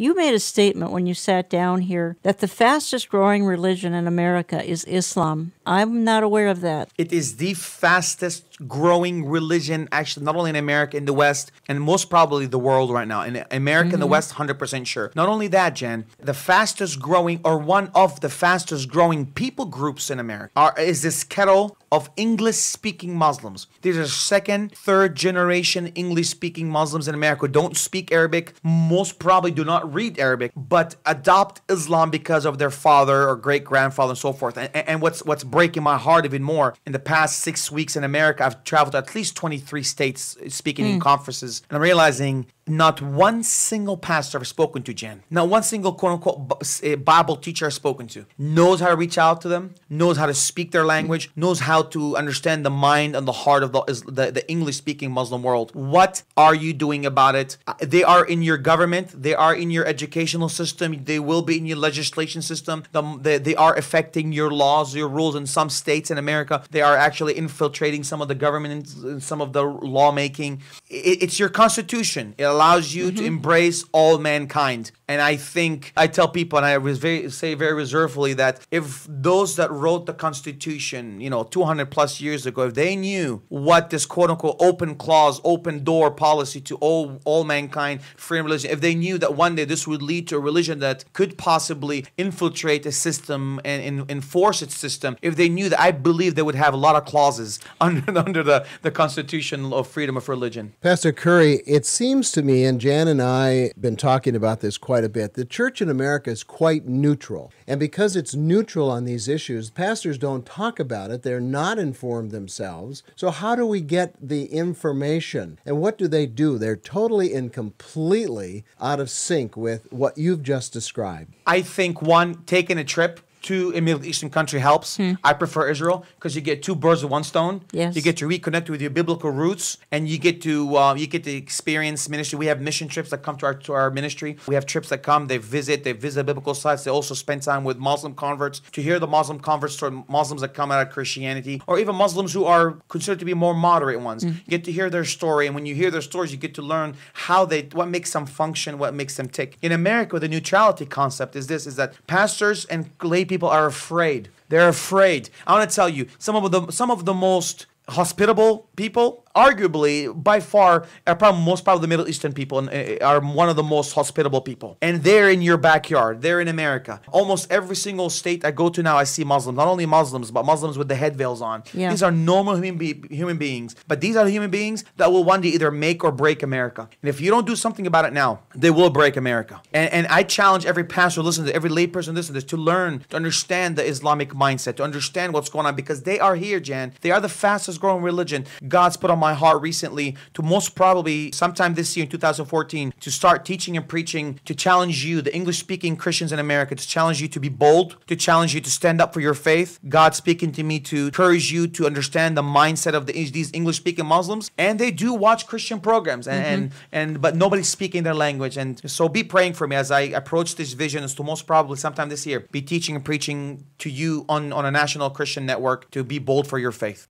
You made a statement when you sat down here that the fastest growing religion in America is Islam. I'm not aware of that. It is the fastest growing religion, actually, not only in America, in the West, and most probably the world right now. In America and the West, 100% sure. Not only that, Jen, the fastest growing, or one of the fastest growing people groups in America is this kettle of English-speaking Muslims. These are second, third generation English-speaking Muslims in America who don't speak Arabic, most probably do not read Arabic, but adopt Islam because of their father or great-grandfather and so forth. And what's breaking my heart even more, in the past 6 weeks in America, I've traveled to at least 23 states speaking in conferences, and I'm realizing not one single pastor I've spoken to, Jen, not one single quote-unquote Bible teacher I've spoken to knows how to reach out to them, knows how to speak their language, knows how to understand the mind and the heart of the English-speaking Muslim world. What are you doing about it? They are in your government. They are in your educational system. They will be in your legislation system. They are affecting your laws, your rules. In some states in America, they are actually infiltrating some of the government and some of the lawmaking. It's your constitution. It allows you to embrace all mankind. And I think, I tell people, and I say very reservedly, that if those that wrote the Constitution, 200 plus years ago, if they knew what this quote-unquote open clause, open door policy to all mankind, freedom of religion, if they knew that one day this would lead to a religion that could possibly infiltrate a system and enforce its system, if they knew that, I believe they would have a lot of clauses under the Constitution of freedom of religion. Pastor Curry, it seems to me, and Jan and I have been talking about this quite a bit, the church in America is quite neutral. And because it's neutral on these issues, pastors don't talk about it. They're not informed themselves. So how do we get the information? And what do? They're totally and completely out of sync with what you've just described. I think, one, taking a trip to a Middle Eastern country helps. I prefer Israel because you get two birds with one stone. Yes. You get to reconnect with your biblical roots, and you get to experience ministry. We have mission trips that come to our ministry. We have trips that come. They visit biblical sites. They also spend time with Muslim converts to hear the Muslim converts, or Muslims that come out of Christianity, or even Muslims who are considered to be more moderate ones. You get to hear their story, and when you hear their stories, you get to learn what makes them function, what makes them tick. In America, the neutrality concept is that pastors and lay people are afraid. They're afraid. I want to tell you, some of the most hospitable people, arguably, by far, are most probably the Middle Eastern people, and are one of the most hospitable people. And they're in your backyard. They're in America. Almost every single state I go to now, I see Muslims. Not only Muslims, but Muslims with the head veils on. Yeah. These are normal human beings. But these are the human beings that will one day either make or break America. And if you don't do something about it now, they will break America. And I challenge every pastor listen to, every layperson listen to this, to learn, to understand the Islamic mindset, to understand what's going on, because they are here, Jan. They are the fastest growing religion. God's put on my heart recently to, most probably sometime this year in 2014, to start teaching and preaching, to challenge you, the English-speaking Christians in America, to challenge you to be bold, to challenge you to stand up for your faith. God's speaking to me to encourage you to understand the mindset of these English-speaking Muslims. And they do watch Christian programs, but nobody's speaking their language. And so be praying for me as I approach this vision, as to most probably sometime this year be teaching and preaching to you on a national Christian network, to be bold for your faith.